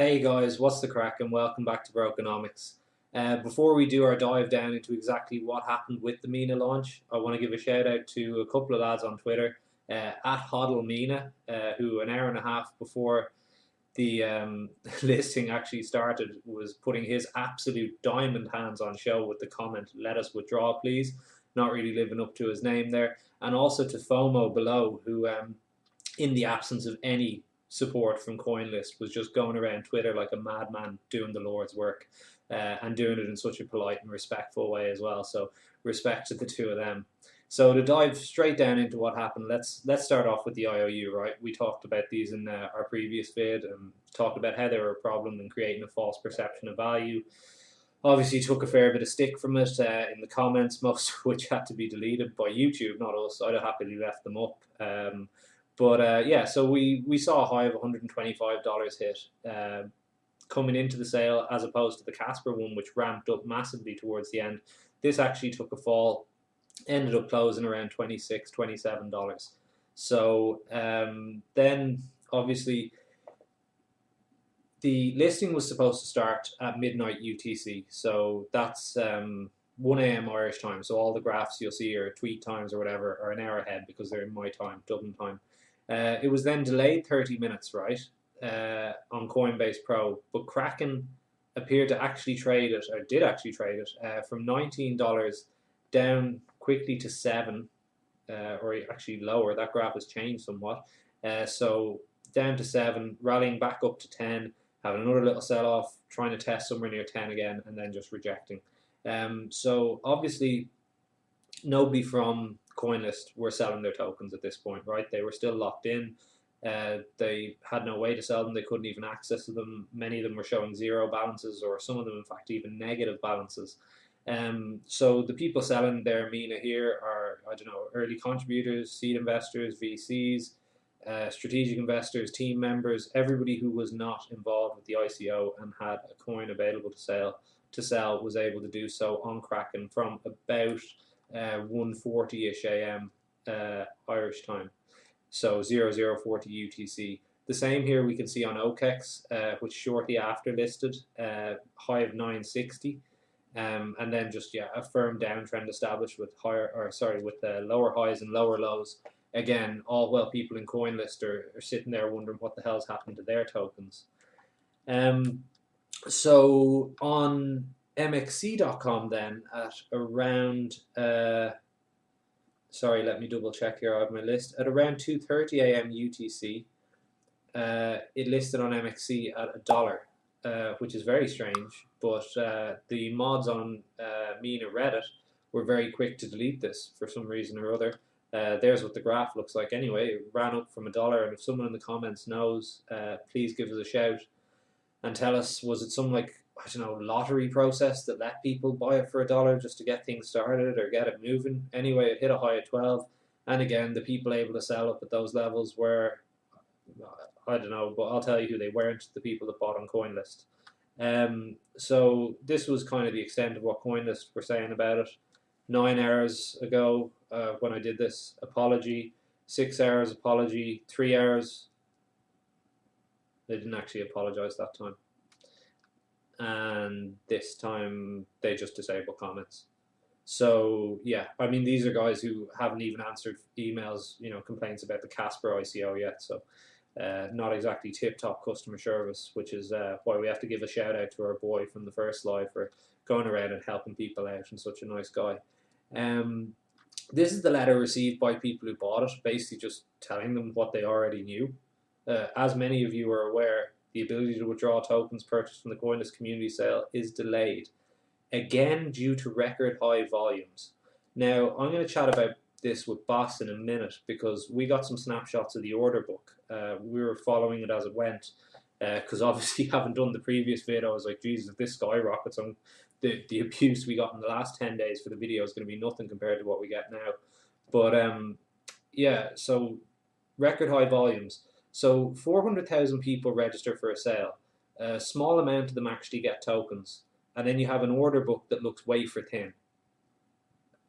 Hey guys, what's the crack and welcome back to Brokenomics. Before we do our dive down into exactly what happened with the MINA launch, I want to give a shout out to a couple of lads on Twitter, at HODLMINA, who an hour and a half before the listing actually started was putting his absolute diamond hands on show with the comment, "Let us withdraw please," not really living up to his name there. And also to FOMO below, who in the absence of any support from Coinlist was just going around Twitter like a madman doing the Lord's work, and doing it in such a polite and respectful way as well. So respect to the two of them. So to dive straight down into what happened, let's start off with the IOU, right? We talked about these in our previous vid and talked about how they were a problem in creating a false perception of value. Obviously took a fair bit of stick from it in the comments, most of which had to be deleted by YouTube, not us. I'd have happily left them up. Yeah, so we saw a high of $125 hit coming into the sale, as opposed to the Casper one, which ramped up massively towards the end. This actually took a fall, ended up closing around $26, $27. So then, obviously, the listing was supposed to start at midnight UTC. So that's 1 a.m. Irish time. So all the graphs you'll see are tweet times or whatever are an hour ahead because they're in my time, Dublin time. It was then delayed 30 minutes, right, on Coinbase Pro, but Kraken appeared to actually trade it, or did actually trade it, from $19 down quickly to $7, or actually lower. That graph has changed somewhat. So down to 7, rallying back up to 10, having another little sell-off, trying to test somewhere near 10 again, and then just rejecting. So obviously, nobody from Coinlist were selling their tokens at this point, right? They were still locked in. They had no way to sell them. They couldn't even access them. Many of them were showing zero balances, or some of them, in fact, even negative balances. So the people selling their MINA here are, I don't know, early contributors, seed investors, VCs, strategic investors, team members, everybody who was not involved with the ICO and had a coin available to sell was able to do so on Kraken from about 1:40ish a.m. Irish time, so 0040 UTC. The same here we can see on OKEX, which shortly after listed, high of 960, and then just a firm downtrend established with lower highs and lower lows. Again, all while people in Coinlist are sitting there wondering what the hell's happened to their tokens. So on mxc.com then at around let me double check here. I have my list at around 2:30 a.m. UTC. It listed on MXC at $1, which is very strange. But the mods on MINA Reddit were very quick to delete this for some reason or other. There's what the graph looks like anyway. It ran up from $1, and if someone in the comments knows, please give us a shout and tell us, was it some, like, I don't know, lottery process that let people buy it for $1 just to get things started or get it moving? Anyway, it hit a high of 12, and again, the people able to sell up at those levels were, I don't know, but I'll tell you who they weren't, the people that bought on Coinlist. So this was kind of the extent of what Coinlist were saying about it. 9 hours ago, when I did this, apology. 6 hours, apology. 3 hours, they didn't actually apologize that time. And this time, they just disabled comments. So, yeah, I mean, these are guys who haven't even answered emails, complaints about the Casper ICO yet. So, not exactly tip-top customer service, which is why we have to give a shout-out to our boy from the first live for going around and helping people out, and such a nice guy. This is the letter received by people who bought it, basically just telling them what they already knew. As many of you are aware, the ability to withdraw tokens purchased from the Coinlist community sale is delayed, again due to record high volumes. Now, I'm going to chat about this with Boss in a minute because we got some snapshots of the order book. We were following it as it went because obviously having done the previous video, I was like, Jesus, if this skyrockets on the abuse we got in the last 10 days for the video is going to be nothing compared to what we get now. But so record high volumes. So 400,000 people register for a sale. A small amount of them actually get tokens. And then you have an order book that looks wafer thin.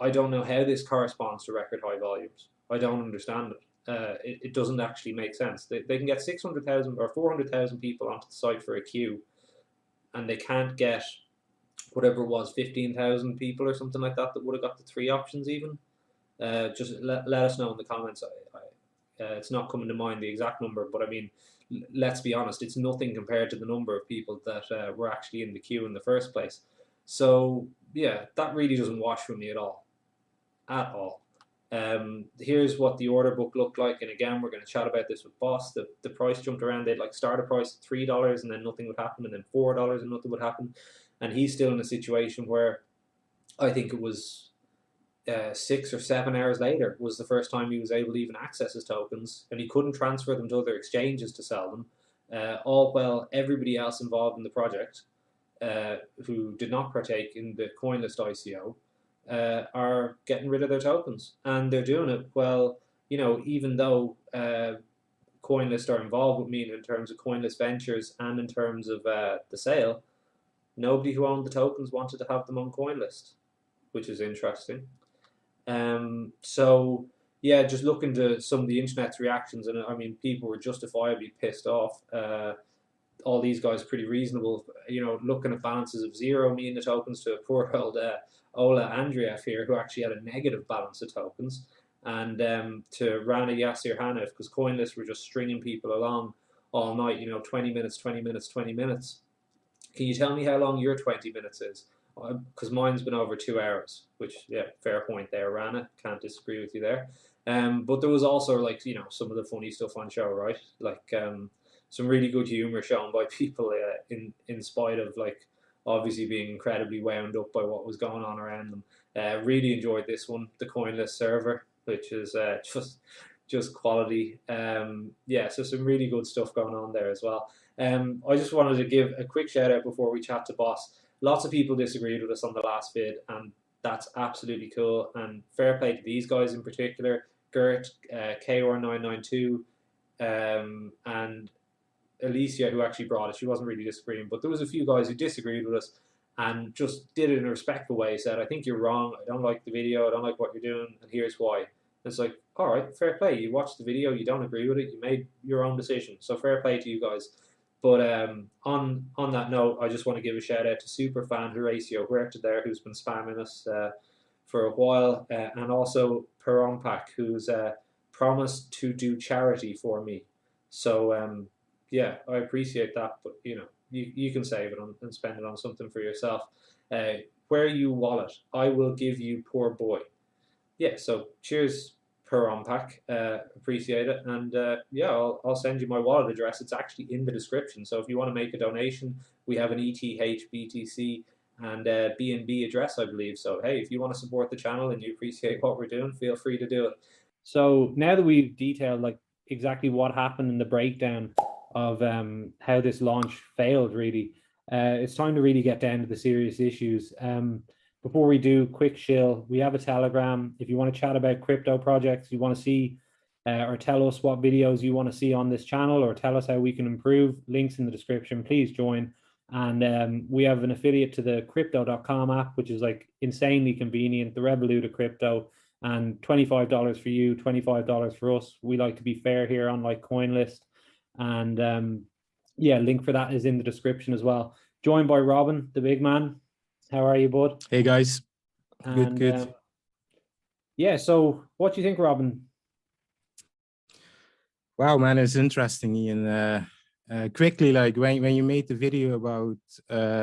I don't know how this corresponds to record high volumes. I don't understand it. it doesn't actually make sense. They can get 600,000 or 400,000 people onto the site for a queue, and they can't get whatever it was, 15,000 people or something like that would have got the 3 options even. Just let us know in the comments. It's not coming to mind the exact number, but I mean, let's be honest, it's nothing compared to the number of people that were actually in the queue in the first place. So yeah, that really doesn't wash for me at all. At all. Here's what the order book looked like, and again, we're going to chat about this with Boss. The price jumped around. They'd like start a price at $3 and then nothing would happen, and then $4 and nothing would happen. And he's still in a situation where I think it was 6 or 7 hours later was the first time he was able to even access his tokens, and he couldn't transfer them to other exchanges to sell them. All while everybody else involved in the project, who did not partake in the Coinlist ICO, are getting rid of their tokens, and they're doing it well. You know, even though Coinlist are involved with me in terms of Coinlist Ventures and in terms of the sale, nobody who owned the tokens wanted to have them on Coinlist, which is interesting. So yeah, just looking to some of the internet's reactions, and I mean, people were justifiably pissed off. All these guys are pretty reasonable, you know, looking at balances of 0 MINA tokens to a poor old Ola Andreev here, who actually had a negative balance of tokens, and to Rana Yasir Hanif, because Coinlists were just stringing people along all night, you know, 20 minutes, 20 minutes, 20 minutes. Can you tell me how long your 20 minutes is? Because mine's been over 2 hours, which, yeah, fair point there, Rana. Can't disagree with you there. But there was also, like, you know, some of the funny stuff on show, right? Like some really good humor shown by people in spite of, like, obviously being incredibly wound up by what was going on around them. Really enjoyed this one, the Coinlist server, which is just quality. Yeah, so some really good stuff going on there as well. I just wanted to give a quick shout out before we chat to Boss. Lots of people disagreed with us on the last vid, and that's absolutely cool. And fair play to these guys in particular, Gert, KR992, and Alicia, who actually brought it. She wasn't really disagreeing, but there was a few guys who disagreed with us and just did it in a respectful way. Said, "I think you're wrong. I don't like the video. I don't like what you're doing, and here's why." And it's like, all right, fair play. You watched the video. You don't agree with it. You made your own decision. So fair play to you guys. But on that note, I just want to give a shout out to Superfan Horacio Huerta there, who's been spamming us for a while, and also Perongpak, who's promised to do charity for me. So yeah, I appreciate that, but you know, you can save it and spend it on something for yourself. Where you wallet, I will give you, poor boy. Yeah, so cheers, Perongpak. Appreciate it, and yeah, I'll send you my wallet address. It's actually in the description, so if you want to make a donation, we have an ETH, BTC, and BNB address, I believe. So hey, if you want to support the channel and you appreciate what we're doing, feel free to do it. So now that we've detailed like exactly what happened in the breakdown of how this launch failed, really, it's time to really get down to the serious issues. Before we do, quick shill, we have a Telegram. If you want to chat about crypto projects, you want to see or tell us what videos you want to see on this channel, or tell us how we can improve, links in the description, please join. And we have an affiliate to the crypto.com app, which is like insanely convenient, the Revolut of Crypto, and $25 for you, $25 for us. We like to be fair here, unlike Coinlist. And yeah, link for that is in the description as well. Joined by Robin, the big man. How are you, bud? Hey guys, good. Yeah, so what do you think, Robin? Wow, man, it's interesting, Ian. Quickly, like when you made the video about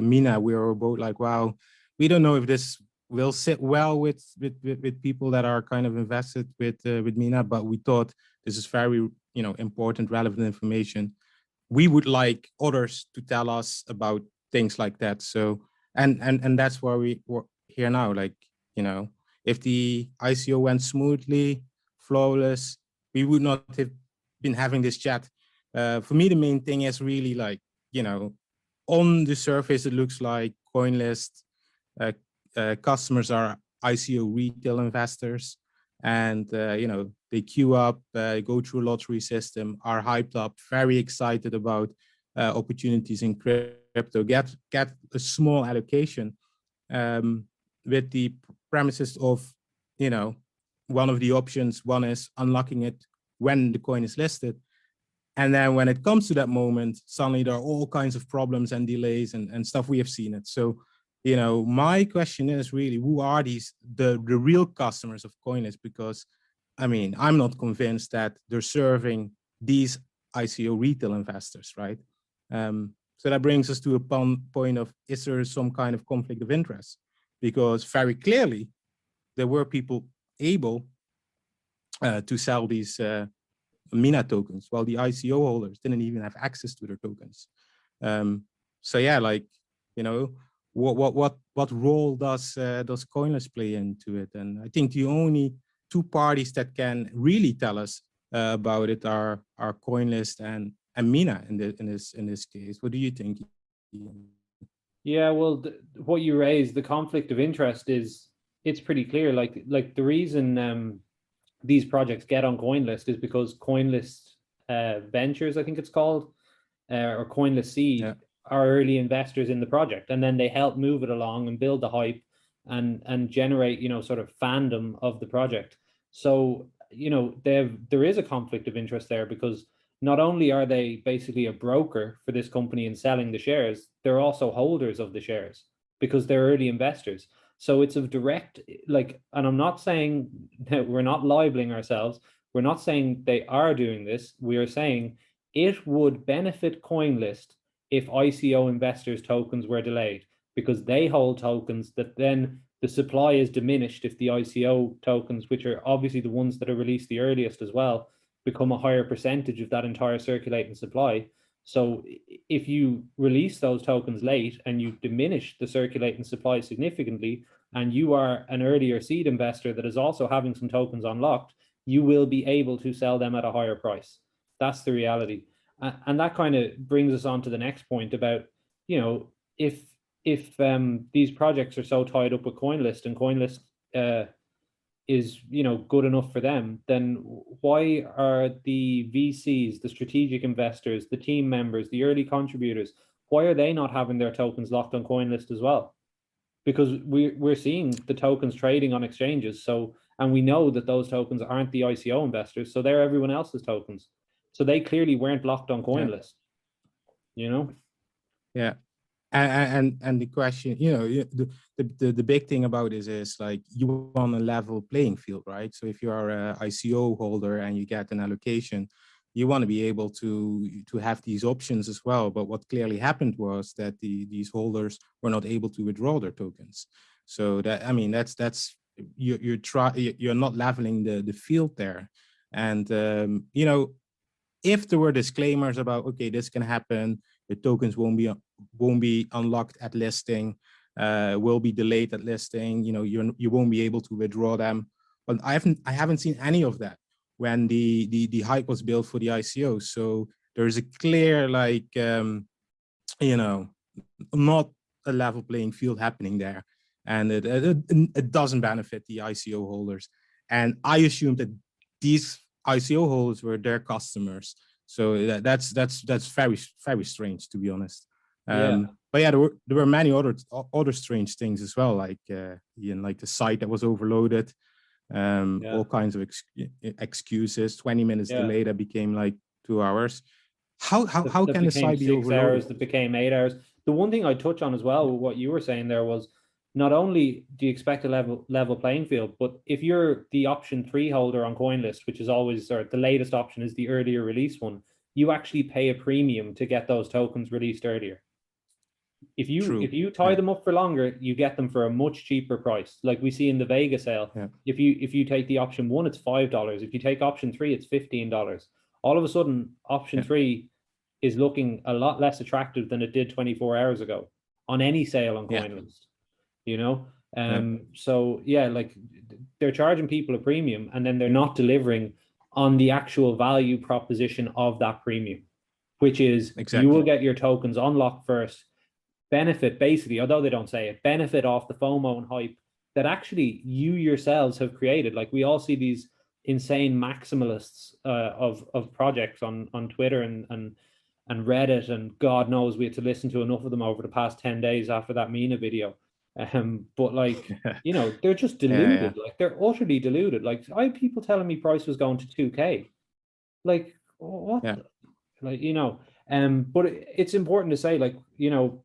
MINA, we were both like, wow, we don't know if this will sit well with people that are kind of invested with MINA, but we thought this is very, you know, important, relevant information. We would like others to tell us about things like that. So and that's why we're here now. Like, you know, if the ICO went smoothly, flawless, we would not have been having this chat. For me, the main thing is really like, you know, on the surface, it looks like Coinlist customers are ICO retail investors, and you know, they queue up, go through a lottery system, are hyped up, very excited about opportunities in crypto, get a small allocation with the premises of, you know, one of the options. One is unlocking it when the coin is listed. And then when it comes to that moment, suddenly there are all kinds of problems and delays and stuff. We have seen it. So, you know, my question is really, who are the real customers of Coinlist? Because, I mean, I'm not convinced that they're serving these ICO retail investors, right? So that brings us to a point of, is there some kind of conflict of interest? Because very clearly, there were people able to sell these MINA tokens, while the ICO holders didn't even have access to their tokens. So yeah, like, you know, what role does Coinlist play into it? And I think the only two parties that can really tell us about it are Coinlist and MINA in this case. What do you think, Ian? Yeah, well, what you raised, the conflict of interest, it's pretty clear. Like the reason these projects get on Coinlist is because Coinlist Ventures, I think it's called, or Coinlist Seed, are early investors in the project, and then they help move it along and build the hype and generate, you know, sort of fandom of the project. So, you know, there is a conflict of interest there, because not only are they basically a broker for this company in selling the shares, they're also holders of the shares because they're early investors. So it's a direct, like, and I'm not saying that we're not libeling ourselves. We're not saying they are doing this. We are saying it would benefit Coinlist if ICO investors' tokens were delayed, because they hold tokens that then the supply is diminished if the ICO tokens, which are obviously the ones that are released the earliest as well, become a higher percentage of that entire circulating supply. So if you release those tokens late and you diminish the circulating supply significantly, and you are an earlier seed investor that is also having some tokens unlocked, you will be able to sell them at a higher price. That's the reality. And that kind of brings us on to the next point about, you know, if these projects are so tied up with Coinlist, and Coinlist is, you know, good enough for them, then why are the VCs, the strategic investors, the team members, the early contributors, why are they not having their tokens locked on Coinlist as well? Because we're seeing the tokens trading on exchanges, so, and we know that those tokens aren't the ICO investors, so they're everyone else's tokens. So they clearly weren't locked on Coinlist, you know? Yeah. And the question, you know, the big thing about this is, like, you want a level playing field, right? So if you are a ICO holder and you get an allocation, you want to be able to have these options as well. But what clearly happened was that these holders were not able to withdraw their tokens. So that, I mean, that's you're not leveling the field there. And you know, if there were disclaimers about, okay, this can happen, the tokens won't be unlocked at listing, will be delayed at listing, you know, you won't be able to withdraw them. But I haven't seen any of that when the hype was built for the ICO. So there's a clear, like, you know, not a level playing field happening there, and it doesn't benefit the ICO holders. And I assume that these ICO holders were their customers. So that's very strange, to be honest. But yeah, there were many other strange things as well, like like the site that was overloaded, all kinds of excuses. 20 minutes delay that became like 2 hours. How can the site be overloaded? 6 hours that became 8 hours. The one thing I touch on as well, what you were saying there, was not only do you expect a level playing field, but if you're the option 3 holder on Coinlist, which is always, or the latest option is the earlier release one, you actually pay a premium to get those tokens released earlier. If you tie them up for longer, you get them for a much cheaper price. Like we see in the Vega sale, if you take the option 1, it's $5. If you take option 3, it's $15. All of a sudden, option 3 is looking a lot less attractive than it did 24 hours ago on any sale on Coinlist, you know? So yeah, like they're charging people a premium, and then they're not delivering on the actual value proposition of that premium, which is you will get your tokens unlocked first, benefit, basically, although they don't say it, benefit off the FOMO and hype that actually you yourselves have created. Like we all see these insane maximalists of projects on Twitter and Reddit, and God knows we had to listen to enough of them over the past 10 days after that MINA video. But like, you know, they're just deluded. Like they're utterly deluded. Like I had people telling me price was going to 2K. Like what? Yeah. Like, you know, but it's important to say, like, you know,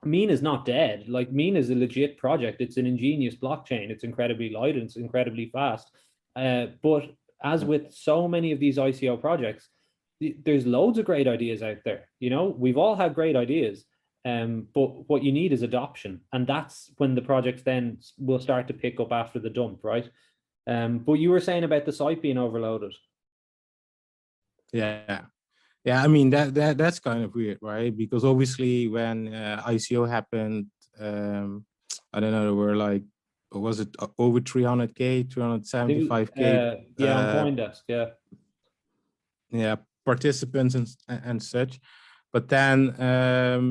MINA is not dead. Like, MINA is a legit project. It's an ingenious blockchain. It's incredibly light and it's incredibly fast. But as with so many of these ICO projects, there's loads of great ideas out there. You know, we've all had great ideas. But what you need is adoption, and that's when the projects then will start to pick up after the dump, right? But you were saying about the site being overloaded. Yeah. Yeah, I mean that's kind of weird, right? Because obviously when ICO happened, I don't know, there were like, was it over 300K, 375K? Yeah, on CoinDesk, yeah. Yeah, participants and such. But then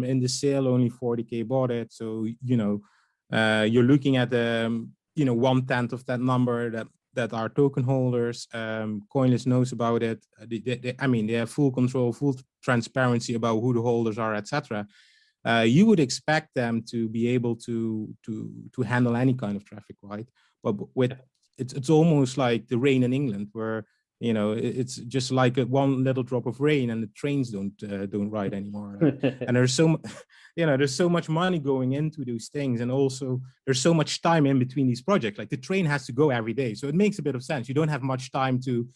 in the sale, only 40K bought it. So, you know, you're looking at, you know, 1/10 of that number that are token holders. Coinlist knows about it. I mean, they have full control, full transparency about who the holders are, etc. You would expect them to be able to handle any kind of traffic, right? But with it's almost like the rain in England, where, you know, it's just like one little drop of rain and the trains don't ride anymore. And there's so, you know, there's so much money going into those things, and also there's so much time in between these projects. Like the train has to go every day, so it makes a bit of sense. You don't have much time to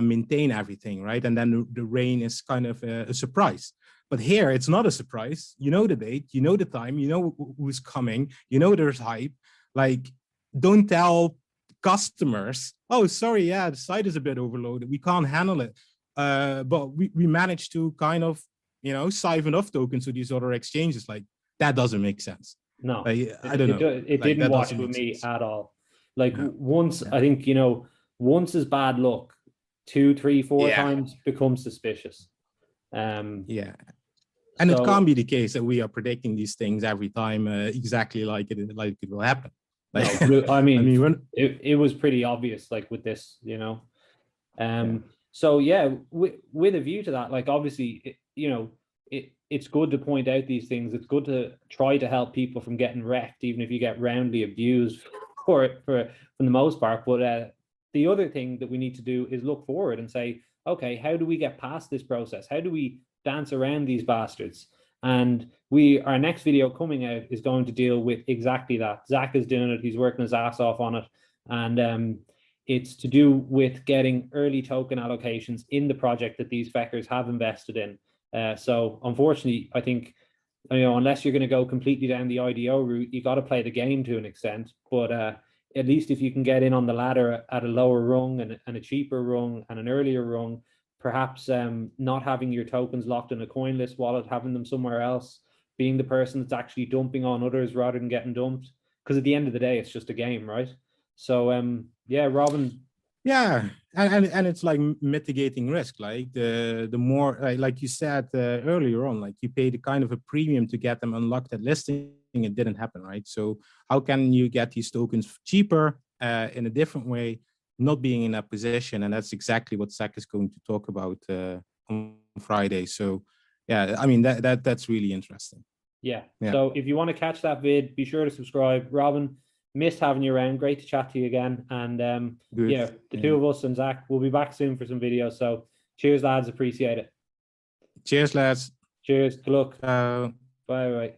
maintain everything, right? And then the rain is kind of a surprise. But here, it's not a surprise. You know the date, you know the time, you know who's coming, you know there's hype. Like, don't tell customers, oh, sorry, yeah, the site is a bit overloaded, we can't handle it. But we managed to kind of, you know, siphon off tokens to these other exchanges. Like, that doesn't make sense. No, like, I don't know. It like, didn't wash with me sense. at all. Like Yeah. once, Yeah. I think, you know, once is bad luck, 2, 3, 4 Yeah. times becomes suspicious. Yeah. And so, it can't be the case that we are predicting these things every time exactly like it will happen. Like, no, I mean, when, it was pretty obvious, like with this, you know. So yeah, with a view to that, like obviously, you know, it's good to point out these things. It's good to try to help people from getting wrecked, even if you get roundly abused for it for the most part. But the other thing that we need to do is look forward and say, okay, how do we get past this process? How do we dance around these bastards? And our next video coming out is going to deal with exactly that. Zach is doing it. He's working his ass off on it. And it's to do with getting early token allocations in the project that these feckers have invested in. So unfortunately, I think, you know, unless you're going to go completely down the IDO route, you got to play the game to an extent. But at least if you can get in on the ladder at a lower rung and a cheaper rung and an earlier rung, perhaps not having your tokens locked in a Coinlist wallet, having them somewhere else, being the person that's actually dumping on others rather than getting dumped. Because at the end of the day, it's just a game, right? So yeah, Robin. Yeah, and it's like mitigating risk. Like the more, like you said earlier on, like you paid a kind of a premium to get them unlocked at listing. It didn't happen, right? So how can you get these tokens cheaper in a different way, not being in that position? And that's exactly what Zach is going to talk about on Friday. So yeah, I mean that's really interesting. Yeah. So if you want to catch that vid, be sure to subscribe. Robin, missed having you around. Great to chat to you again. And yeah, the two of us and Zach will be back soon for some videos. So cheers, lads. Appreciate it. Cheers, lads. Cheers. Good luck. Bye. Bye.